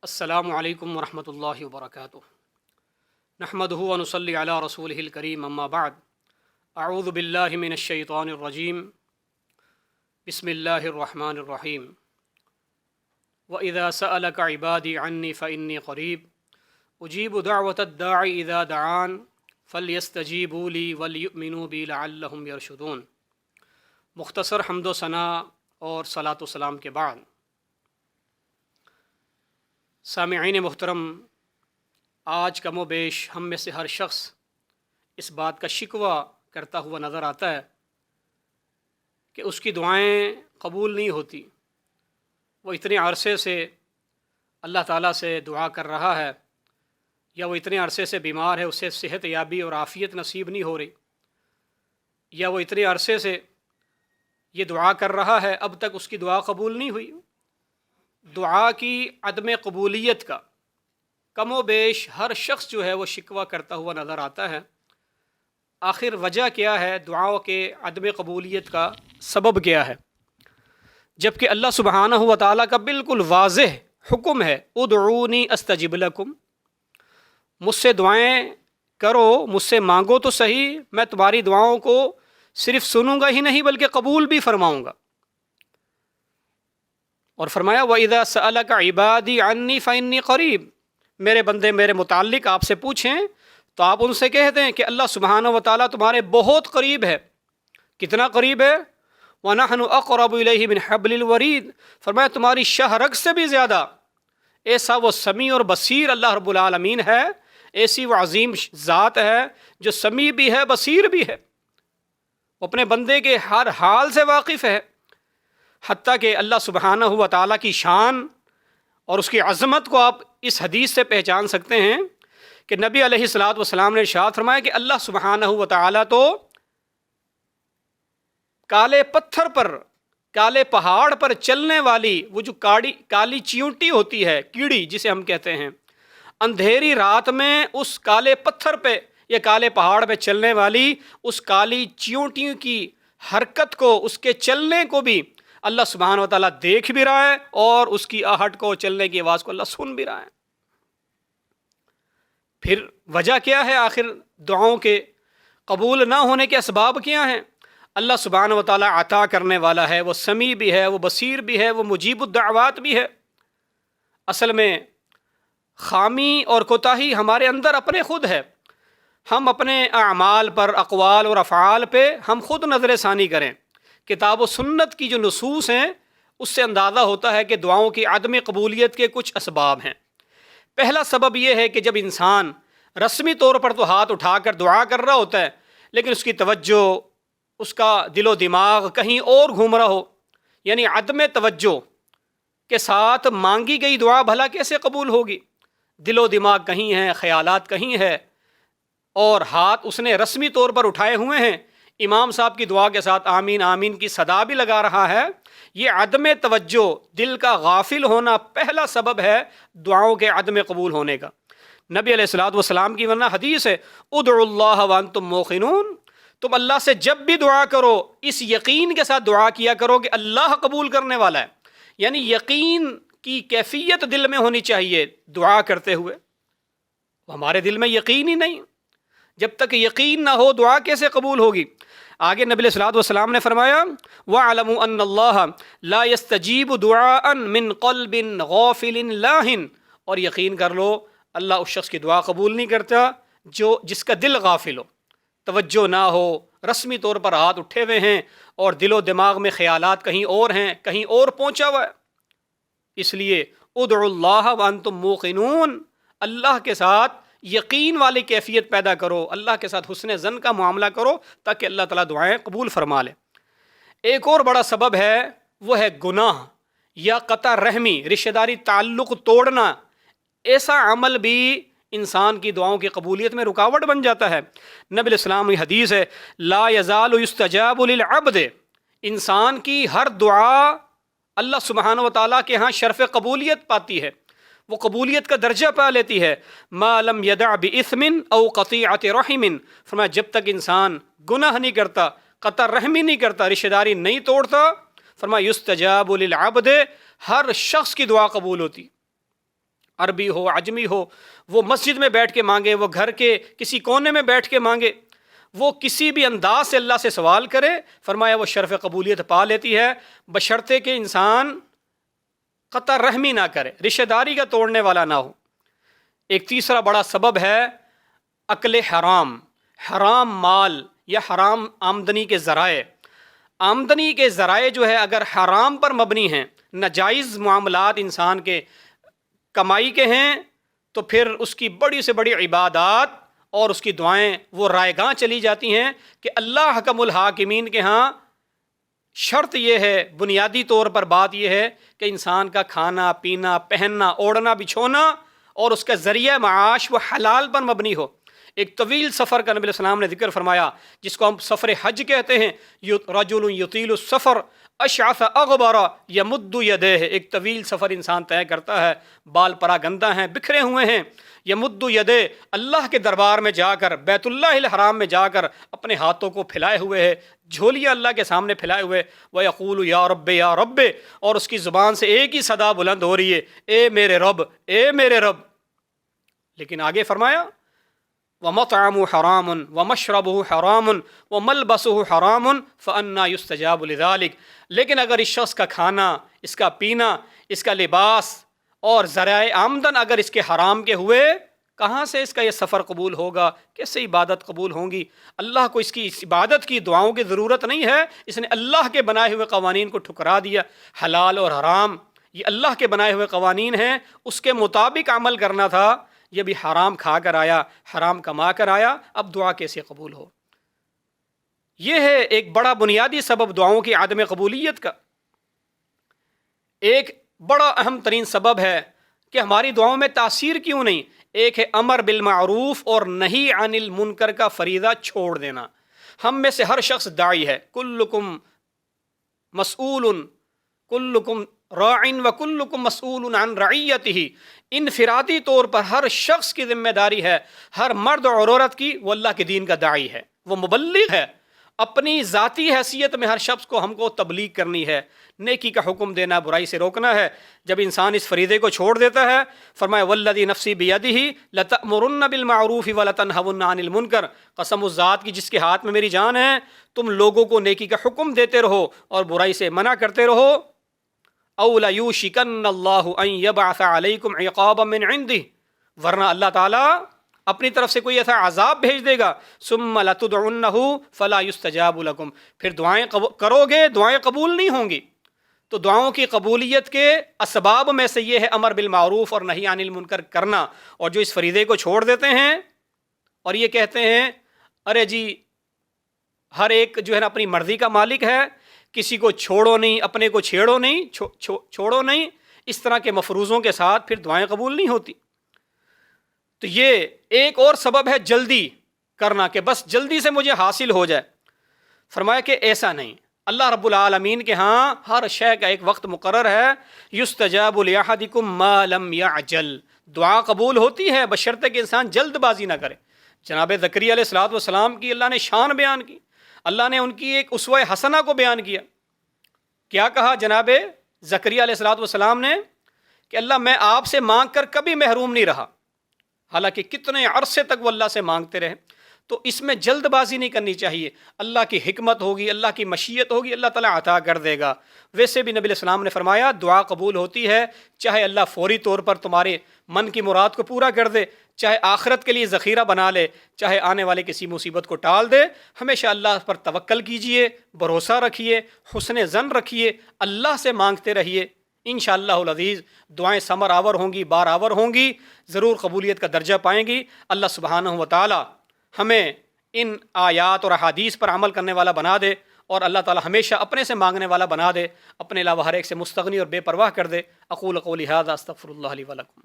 السلام علیکم ورحمۃ اللہ وبرکاتہ۔ نحمدہ و نصلی علی رسولہ الکریم، اما بعد، اعوذ باللہ من الشیطان الرجیم، بسم اللہ الرحمن الرحیم۔ وَإِذَا سَأَلَكَ عِبَادِي عَنِّي فَإِنِّي قَرِيبٌ أُجِيبُ دَعْوَةَ الدَّاعِ إِذَا دَعَانِ فَلْيَسْتَجِيبُوا لِي وَلْيُؤْمِنُوا بِي لَعَلَّهُمْ يَرْشُدُونَ۔ مختصر حمد و ثنا اور صلاۃ و سلام کے بعد، سامعین محترم، آج کم و بیش ہم میں سے ہر شخص اس بات کا شکوہ کرتا ہوا نظر آتا ہے کہ اس کی دعائیں قبول نہیں ہوتی۔ وہ اتنے عرصے سے اللہ تعالیٰ سے دعا کر رہا ہے، یا وہ اتنے عرصے سے بیمار ہے، اسے صحت یابی اور عافیت نصیب نہیں ہو رہی، یا وہ اتنے عرصے سے یہ دعا کر رہا ہے، اب تک اس کی دعا قبول نہیں ہوئی۔ دعا کی عدم قبولیت کا کم و بیش ہر شخص جو ہے وہ شکوہ کرتا ہوا نظر آتا ہے۔ آخر وجہ کیا ہے؟ دعاؤں کے عدم قبولیت کا سبب کیا ہے؟ جبکہ اللہ سبحانہ و تعالیٰ کا بالکل واضح حکم ہے، ادعونی استجب لکم، مجھ سے دعائیں کرو، مجھ سے مانگو تو صحیح، میں تمہاری دعاؤں کو صرف سنوں گا ہی نہیں بلکہ قبول بھی فرماؤں گا۔ اور فرمایا وَإِذَا سَأَلَكَ عِبَادِي عَنِّي فَإِنِّي قَرِيبٌ، میرے بندے میرے متعلق آپ سے پوچھیں تو آپ ان سے کہہ دیں کہ اللہ سبحانہ و تعالیٰ تمہارے بہت قریب ہے۔ کتنا قریب ہے؟ وَنَحْنُ أَقْرَبُ إِلَيْهِ مِنْ حَبْلِ الْوَرِيدِ، فرمایا تمہاری شاہ رگ سے بھی زیادہ ایسا وہ سمیع اور بصیر اللہ رب العالمین ہے، ایسی وہ عظیم ذات ہے جو سمیع بھی ہے، بصیر بھی ہے، وہ اپنے بندے کے ہر حال سے واقف ہے۔ حتیٰ کہ اللہ سبحانہ و تعالیٰ کی شان اور اس کی عظمت کو آپ اس حدیث سے پہچان سکتے ہیں کہ نبی علیہ الصلاۃ والسلام نے ارشاد فرمایا کہ اللہ سبحانہ و تعالیٰ تو کالے پتھر پر، کالے پہاڑ پر چلنے والی وہ جو کالی چیونٹی ہوتی ہے، کیڑی جسے ہم کہتے ہیں، اندھیری رات میں اس کالے پتھر پہ یا کالے پہاڑ پہ چلنے والی اس کالی چیونٹیوں کی حرکت کو، اس کے چلنے کو بھی اللہ سبحانہ و تعالیٰ دیکھ بھی رہا ہے، اور اس کی آہٹ کو، چلنے کی آواز کو اللہ سن بھی رہا ہے۔ پھر وجہ کیا ہے؟ آخر دعاؤں کے قبول نہ ہونے کے اسباب کیا ہیں؟ اللہ سبحانہ و تعالیٰ عطا کرنے والا ہے، وہ سمیع بھی ہے، وہ بصیر بھی ہے، وہ مجیب الدعوات بھی ہے۔ اصل میں خامی اور کوتاہی ہمارے اندر اپنے خود ہے۔ ہم اپنے اعمال پر، اقوال اور افعال پہ ہم خود نظر ثانی کریں۔ کتاب و سنت کی جو نصوص ہیں اس سے اندازہ ہوتا ہے کہ دعاؤں کی عدم قبولیت کے کچھ اسباب ہیں۔ پہلا سبب یہ ہے کہ جب انسان رسمی طور پر تو ہاتھ اٹھا کر دعا کر رہا ہوتا ہے، لیکن اس کی توجہ، اس کا دل و دماغ کہیں اور گھوم رہا ہو، یعنی عدم توجہ کے ساتھ مانگی گئی دعا بھلا کیسے قبول ہوگی؟ دل و دماغ کہیں ہے، خیالات کہیں ہے، اور ہاتھ اس نے رسمی طور پر اٹھائے ہوئے ہیں، امام صاحب کی دعا کے ساتھ آمین آمین کی صدا بھی لگا رہا ہے۔ یہ عدم توجہ، دل کا غافل ہونا پہلا سبب ہے دعاؤں کے عدم قبول ہونے کا۔ نبی علیہ الصلوۃ والسلام کی ورنہ حدیث ہے، ادعوا اللہ وانتم موقنون، تم اللہ سے جب بھی دعا کرو اس یقین کے ساتھ دعا کیا کرو کہ اللہ قبول کرنے والا ہے، یعنی یقین کی کیفیت دل میں ہونی چاہیے دعا کرتے ہوئے۔ ہمارے دل میں یقین ہی نہیں، جب تک یقین نہ ہو دعا کیسے قبول ہوگی؟ آگے نبی علیہ الصلوۃ والسلام نے فرمایا وَاعْلَمُوا أَنَّ اللَّهَ لَا يَسْتَجِيبُ دُعَاءً مِّن قَلْبٍ غَافِلٍ لَاهٍ، اور یقین کر لو اللہ اس شخص کی دعا قبول نہیں کرتا جس کا دل غافل ہو، توجہ نہ ہو، رسمی طور پر ہاتھ اٹھے ہوئے ہیں اور دل و دماغ میں خیالات کہیں اور ہیں، کہیں اور پہنچا ہوا ہے۔ اس لیے ادعوا اللہ وانتم موقنون، اللہ کے ساتھ یقین والی کیفیت پیدا کرو، اللہ کے ساتھ حسن ظن کا معاملہ کرو تاکہ اللہ تعالیٰ دعائیں قبول فرما لے۔ ایک اور بڑا سبب ہے، وہ ہے گناہ یا قطع رحمی، رشتہ داری تعلق توڑنا۔ ایسا عمل بھی انسان کی دعاؤں کی قبولیت میں رکاوٹ بن جاتا ہے۔ نبی علیہ السلام کی حدیث ہے لا یزال یستجاب للعبد، انسان کی ہر دعا اللہ سبحانہ و تعالیٰ کے ہاں شرف قبولیت پاتی ہے، وہ قبولیت کا درجہ پا لیتی ہے۔ ما لم یدع باثم او قطیعۃ رحم، فرمایا جب تک انسان گناہ نہیں کرتا، قطع رحمی نہیں کرتا، رشتہ داری نہیں توڑتا، فرمایا یستجاب للعبد، ہر شخص کی دعا قبول ہوتی۔ عربی ہو عجمی ہو، وہ مسجد میں بیٹھ کے مانگے، وہ گھر کے کسی کونے میں بیٹھ کے مانگے، وہ کسی بھی انداز سے اللہ سے سوال کرے، فرمایا وہ شرف قبولیت پا لیتی ہے، بشرطے کہ انسان قطع رحمی نہ کرے، رشتہ داری کا توڑنے والا نہ ہو۔ ایک تیسرا بڑا سبب ہے اکل حرام، حرام مال یا حرام آمدنی کے ذرائع۔ آمدنی کے ذرائع جو ہے اگر حرام پر مبنی ہیں، ناجائز معاملات انسان کے کمائی کے ہیں، تو پھر اس کی بڑی سے بڑی عبادات اور اس کی دعائیں وہ رائے گاں چلی جاتی ہیں کہ اللہ حکم الحاکمین کے ہاں شرط یہ ہے، بنیادی طور پر بات یہ ہے کہ انسان کا کھانا پینا پہننا اوڑھنا بچھونا اور اس کا ذریعہ معاش وہ حلال پر مبنی ہو۔ ایک طویل سفر کا نبی علیہ السلام نے ذکر فرمایا جس کو ہم سفر حج کہتے ہیں، رجل یطیل السفر اشعث اغبر یمد یدیہ، ایک طویل سفر انسان طے کرتا ہے، بال پراگندہ ہیں، بکھرے ہوئے ہیں، یمد یدیہ، اللہ کے دربار میں جا کر، بیت اللہ الحرام میں جا کر اپنے ہاتھوں کو پھیلائے ہوئے ہے، جھولیاں اللہ کے سامنے پھیلائے ہوئے، وَيَقُولُ یا رب یا رب، اور اس کی زبان سے ایک ہی صدا بلند ہو رہی ہے، اے میرے رب اے میرے رب۔ لیکن آگے فرمایا وَمَطْعَمُهُ حَرَامٌ وَمَشْرَبُهُ حَرَامٌ وَمَلْبَسُهُ حَرَامٌ فَأَنَّىٰ يُسْتَجَابُ لِذَٰلِكَ، لیکن اگر اس شخص کا کھانا، اس کا پینا، اس کا لباس اور ذرائع آمدن اگر اس کے حرام کے ہوئے، کہاں سے اس کا یہ سفر قبول ہوگا، کیسے عبادت قبول ہوں گی؟ اللہ کو اس کی اس عبادت کی دعاؤں کی ضرورت نہیں ہے، اس نے اللہ کے بنائے ہوئے قوانین کو ٹھکرا دیا۔ حلال اور حرام یہ اللہ کے بنائے ہوئے قوانین ہیں، اس کے مطابق عمل کرنا تھا، یہ بھی حرام کھا کر آیا، حرام کما کر آیا، اب دعا کیسے قبول ہو؟ یہ ہے ایک بڑا بنیادی سبب دعاؤں کی عدم قبولیت کا۔ ایک بڑا اہم ترین سبب ہے کہ ہماری دعاؤں میں تاثیر کیوں نہیں؟ ایک ہے امر بالمعروف اور نہی عن المنکر کا فریضہ چھوڑ دینا۔ ہم میں سے ہر شخص داعی ہے، کلکم مسئول کلکم راعٍ وکلکم مسئول عن رعیتہ، انفرادی طور پر ہر شخص کی ذمہ داری ہے، ہر مرد اور عورت کی، وہ اللہ کے دین کا داعی ہے، وہ مبلغ ہے۔ اپنی ذاتی حیثیت میں ہر شخص کو ہم کو تبلیغ کرنی ہے، نیکی کا حکم دینا، برائی سے روکنا ہے۔ جب انسان اس فریضے کو چھوڑ دیتا ہے، فرمایا والذی نفسی بیدہ لتأمرن بالمعروف ولتنہون عن المنکر، قسم اس ذات کی جس کے ہاتھ میں میری جان ہے، تم لوگوں کو نیکی کا حکم دیتے رہو اور برائی سے منع کرتے رہو۔ او لیوشکن اللہ ان یبعث علیکم عقابا من عندہ، ورنہ اللہ تعالیٰ اپنی طرف سے کوئی ایسا عذاب بھیج دے گا، ثم لتدعنہ فلا یستجاب لکم، پھر دعائیں کرو گے دعائیں قبول نہیں ہوں گی۔ تو دعاؤں کی قبولیت کے اسباب میں سے یہ ہے امر بالمعروف اور نہی عن المنکر کرنا۔ اور جو اس فریضے کو چھوڑ دیتے ہیں اور یہ کہتے ہیں ارے جی ہر ایک جو ہے نا اپنی مرضی کا مالک ہے، کسی کو چھوڑو نہیں، اپنے کو چھیڑو نہیں، چھوڑو نہیں، اس طرح کے مفروضوں کے ساتھ پھر دعائیں قبول نہیں ہوتی۔ تو یہ ایک اور سبب ہے جلدی کرنا، کہ بس جلدی سے مجھے حاصل ہو جائے۔ فرمایا کہ ایسا نہیں، اللہ رب العالمین کے ہاں ہر شے کا ایک وقت مقرر ہے۔ یستجاب لأحدکم ما لم یعجل، دعا قبول ہوتی ہے بشرطے کہ انسان جلد بازی نہ کرے۔ جناب زکریا علیہ السلام کی اللہ نے شان بیان کی، اللہ نے ان کی ایک اسوہ حسنہ کو بیان کیا۔ کیا کہا جناب زکریا علیہ السلام نے کہ اللہ میں آپ سے مانگ کر کبھی محروم نہیں رہا، حالانکہ کتنے عرصے تک وہ اللہ سے مانگتے رہے۔ تو اس میں جلد بازی نہیں کرنی چاہیے، اللہ کی حکمت ہوگی، اللہ کی مشیت ہوگی، اللہ تعالیٰ عطا کر دے گا۔ ویسے بھی نبی علیہ السلام نے فرمایا دعا قبول ہوتی ہے چاہے اللہ فوری طور پر تمہارے من کی مراد کو پورا کر دے، چاہے آخرت کے لیے ذخیرہ بنا لے، چاہے آنے والے کسی مصیبت کو ٹال دے۔ ہمیشہ اللہ پر توکل کیجئے، بھروسہ رکھیے، حسن ظن رکھیے، اللہ سے مانگتے رہیے، انشاءاللہ العزیز دعائیں ثمر آور ہوں گی، بار آور ہوں گی، ضرور قبولیت کا درجہ پائیں گی۔ اللہ سبحانہ و تعالی ہمیں ان آیات اور احادیث پر عمل کرنے والا بنا دے، اور اللہ تعالی ہمیشہ اپنے سے مانگنے والا بنا دے، اپنے علاوہ ہر ایک سے مستغنی اور بے پرواہ کر دے۔ اقول قولی ھذا استغفر اللہ لی ولکم۔